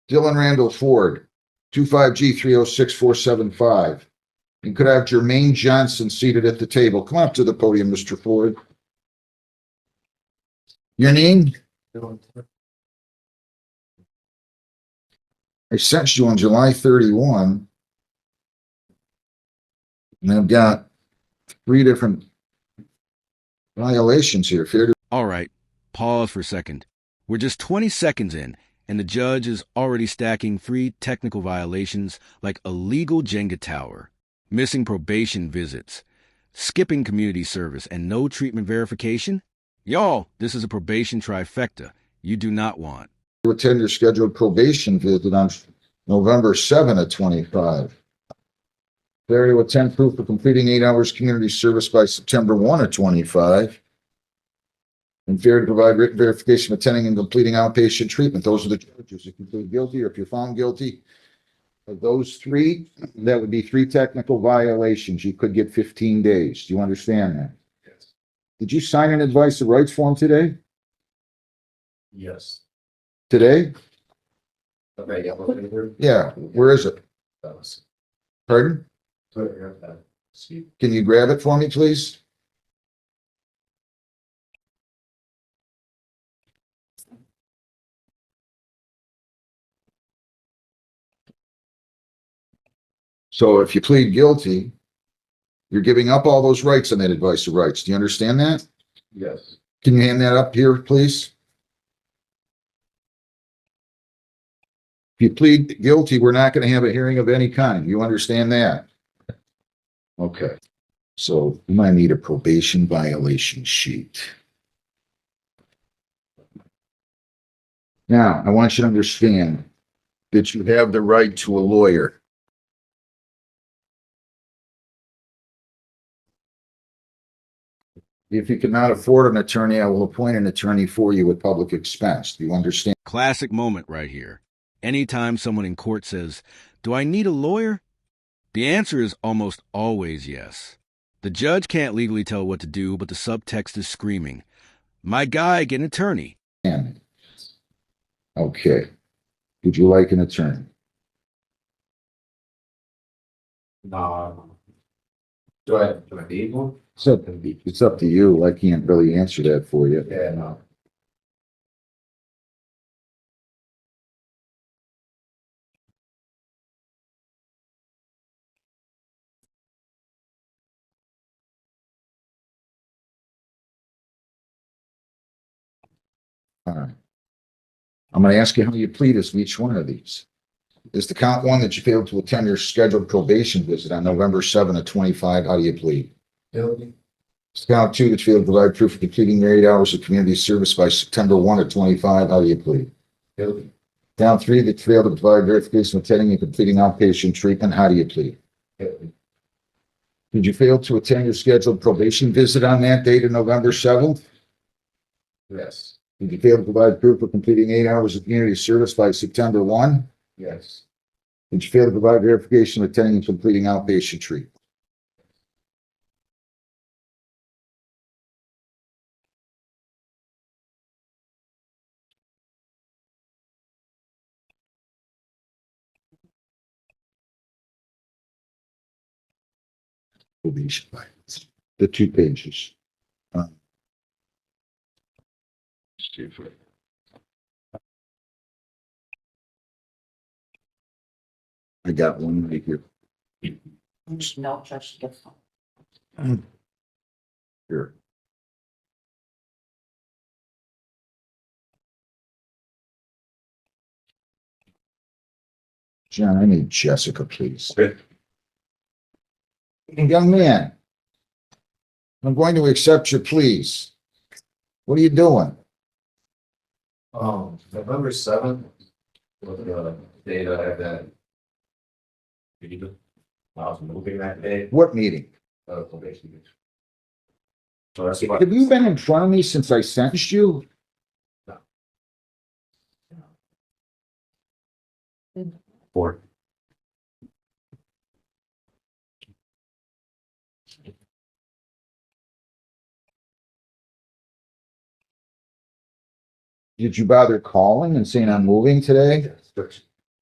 Dylan Randall Ford, 25G306475. And could I have Jermaine Johnson seated at the table? Come up to the podium, Mr. Ford. Your name? I sentenced you on July 31. And I've got 3 different violations here. All right, pause for a second. We're just 20 seconds in, and the judge is already stacking 3 technical violations like illegal Jenga tower, missing probation visits, skipping community service, and no treatment verification. Y'all, this is a probation trifecta you do not want. To attend your scheduled probation visit on November 7 of 25. Failure to attend proof of completing 8 hours community service by September 1 of 25. And failure to provide written verification of attending and completing outpatient treatment. Those are the charges. If you plead guilty or if you're found guilty of those 3, that would be 3 technical violations. You could get 15 days. Do you understand that? Yes. Did you sign an advice of rights form today? Yes. Today? Okay, yellow paper. Yeah. Where is it? That was. Pardon? See. Can you grab it for me, please? So if you plead guilty, you're giving up all those rights on that advice of rights. Do you understand that? Yes. Can you hand that up here, please? If you plead guilty, we're not going to have a hearing of any kind. You understand that? Okay. So you might need a probation violation sheet. Now, I want you to understand that you have the right to a lawyer. If you cannot afford an attorney, I will appoint an attorney for you at public expense. Do you understand? Classic moment right here. Anytime someone in court says, "Do I need a lawyer?" the answer is almost always yes. The judge can't legally tell what to do, but the subtext is screaming, "My guy, get an attorney." Okay. Would you like an attorney? No. Do I need one? It's up to you. I can't really answer that for you. Yeah, no. All right. I'm going to ask you how you plead as to each one of these. Is the count 1 that you failed to attend your scheduled probation visit on November 7 of 25? How do you plead? Guilty. Is count 2 that you failed to provide proof of completing your 8 hours of community service by September 1 of 25? How do you plead? Guilty. Count 3 that you failed to provide verification of attending and completing outpatient treatment? How do you plead? Guilty. Did you fail to attend your scheduled probation visit on that date of November 7th? Yes. Did you fail to provide proof of completing 8 hours of community service by September 1? Yes. Did you fail to provide verification of attending and completing outpatient treatment? Probation violence. The 2 pages. Let's see if I got one right here. No, Judge McNally. Here. John, I need Jessica, please. Okay. Young man, I'm going to accept your pleas. What are you doing? November 7th was the day that I had that. I was moving that day. What meeting? Probation. So that's what. Have you been in front of me since I sentenced you? Four. Did you bother calling and saying I'm moving today?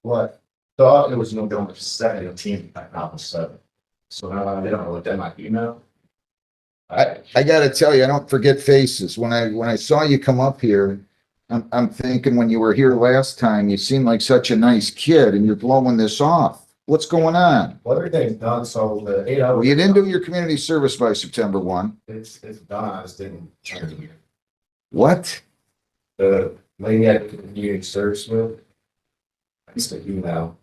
What? Thought it was November 17th, I found the 7th. So now I don't look at my email. I gotta tell you, I don't forget faces. When I saw you come up here, I'm thinking when you were here last time, you seemed like such a nice kid and you're blowing this off. What's going on? Well, everything's done, so the 8 hours. Well, you didn't do your community service by September 1. It's done, I just didn't turn it. What? The lady at the community service with. I used to email.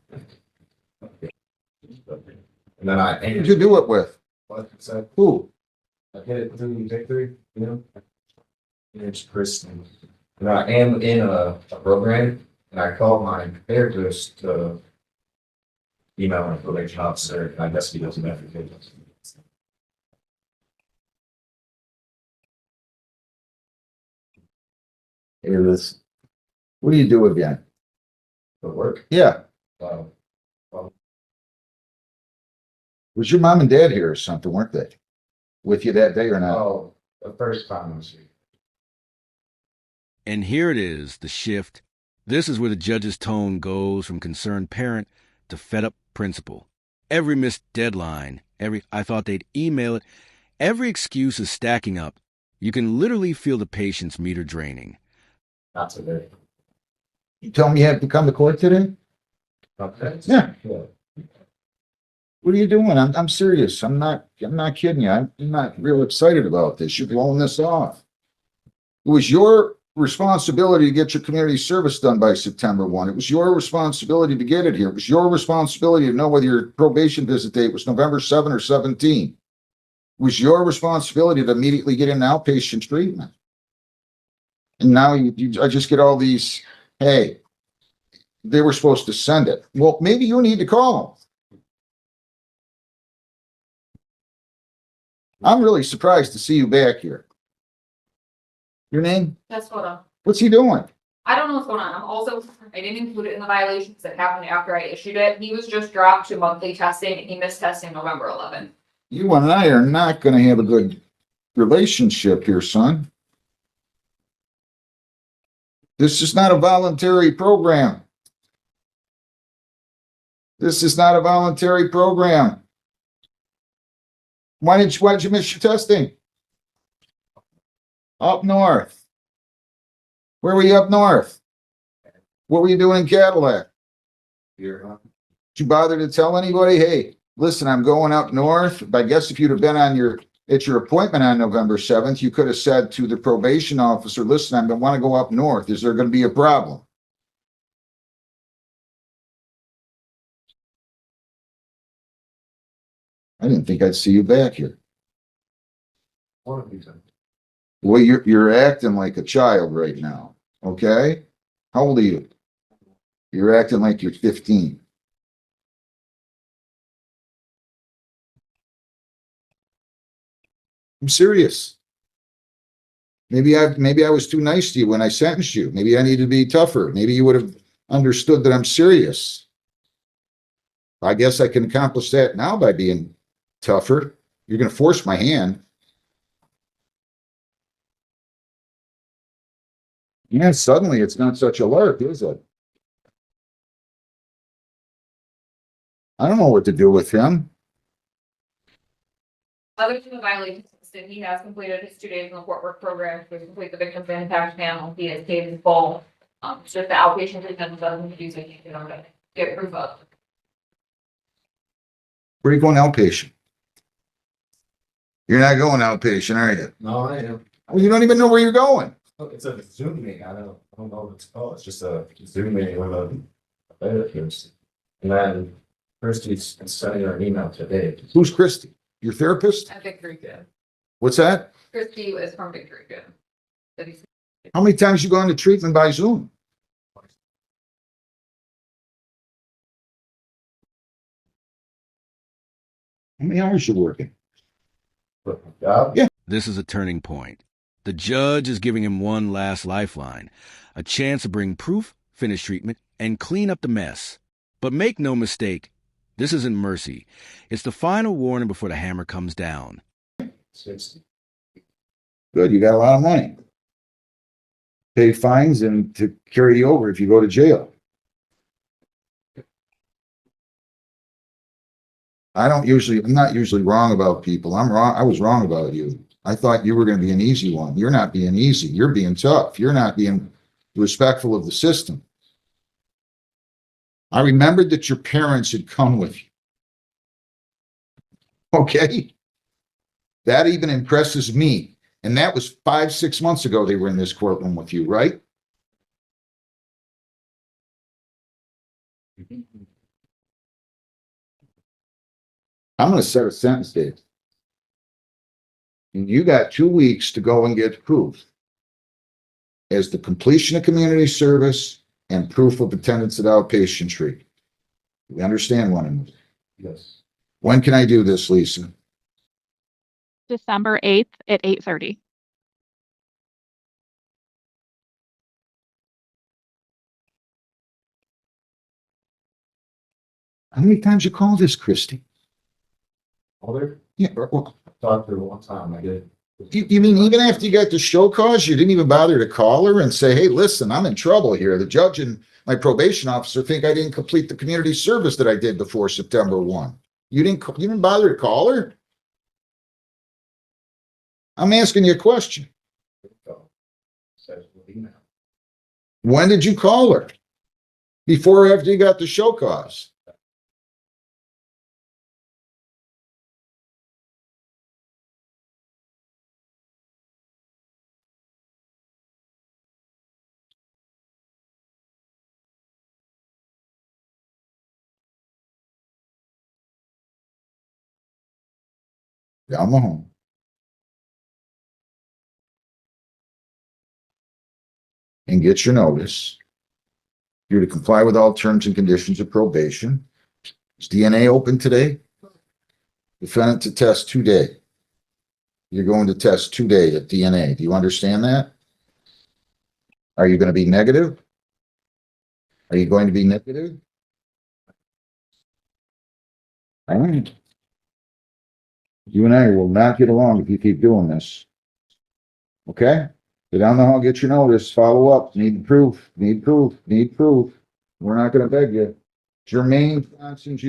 And then I. Who'd you do it with? What is that? Who? I hit it through Victory, you know? And it's Kristen. And I am in a program, and I called my therapist to email an information officer, and I guess he doesn't have to take it. Here, this. What do you do again? For work. Yeah. Um, Was your mom and dad here or something, weren't they? With you that day or not? oh, the first time I was here. And here it is, the shift. This is where the judge's tone goes from concerned parent to fed up principal. Every missed deadline, I thought they'd email it, every excuse is stacking up. You can literally feel the patience meter draining. Not today. You tell me you have to come to court today? Okay. Yeah. Yeah. What are you doing? I'm serious. I'm not kidding you. I'm not real excited about this. You're blowing this off. It was your responsibility to get your community service done by September 1. It was your responsibility to get it here. It was your responsibility to know whether your probation visit date was November 7 or 17. It was your responsibility to immediately get in outpatient treatment. And now I just get all these, hey, they were supposed to send it. Well, maybe you need to call them. I'm really surprised to see you back here. Your name? That's what What's he doing? I don't know what's going on. I didn't include it in the violations that happened after I issued it. He was just dropped to monthly testing and he missed testing November 11th. You and I are not going to have a good relationship here, son. This is not a voluntary program. This is not a voluntary program. Why did you miss your testing? Up north. Where were you up north? What were you doing in Cadillac? Here, huh? Did you bother to tell anybody, hey, listen, I'm going up north? I guess if you'd have been at your appointment on November 7th, you could have said to the probation officer, listen, I want to go up north. Is there going to be a problem? I didn't think I'd see you back here. One of these. Well, you're acting like a child right now, okay? How old are you? You're acting like you're 15. I'm serious. Maybe I was too nice to you when I sentenced you. Maybe I need to be tougher. Maybe you would have understood that I'm serious. I guess I can accomplish that now by being tougher. You're going to force my hand. Yeah, suddenly it's not such a lark, is it? I don't know what to do with him. Other than the violations, he has completed his 2 days in the court work program to complete the victim's impact panel. He has paid his full. It's just the outpatient treatment doesn't use it, to get proof of. Where are you going outpatient? You're not going outpatient, are you? No, I am. Well, you don't even know where you're going. Oh, it's a Zoom meeting. I don't know what it's called. It's just a Zoom meeting with a therapist. And then Kirsty's sending her an email today. Who's Christy? Your therapist? At Victory Gym. What's that? Christy is from Victory Gym. How many times you gone to treatment by Zoom? How many hours you working? Yeah. This is a turning point. The judge is giving him one last lifeline, a chance to bring proof, finish treatment, and clean up the mess. But make no mistake, this isn't mercy. It's the final warning before the hammer comes down. 60. Good, you got a lot of money. Pay fines and to carry you over if you go to jail. I'm not usually wrong about people. I'm wrong. I was wrong about you. I thought you were going to be an easy one. You're not being easy. You're being tough. You're not being respectful of the system. I remembered that your parents had come with you. Okay? That even impresses me. And that was 5-6 months ago they were in this courtroom with you, right? I'm going to set a sentence, Dave. And you got 2 weeks to go and get proof as the completion of community service and proof of attendance at outpatient treatment. We understand one another. Yes. When can I do this, Lisa? December 8th at 8:30. How many times you call this, Christie? Other, Yeah, well, talked to her one time, I did. you mean even after you got the show cause, you didn't even bother to call her and say, hey, listen, I'm in trouble here. The judge and my probation officer think I didn't complete the community service that I did before September 1. You didn't bother to call her? I'm asking you a question. Says email. When did you call her? Before or after you got the show cause? Down the home. And get your notice. You're to comply with all terms and conditions of probation. Is DNA open today? Defendant to test today. You're going to test today at DNA. Do you understand that? Are you going to be negative? Are you going to be negative? All right. You and I will not get along if you keep doing this. Okay? Go down the hall, get your notice, follow up, need proof, need proof, need proof. We're not going to beg you. Jermaine Johnson's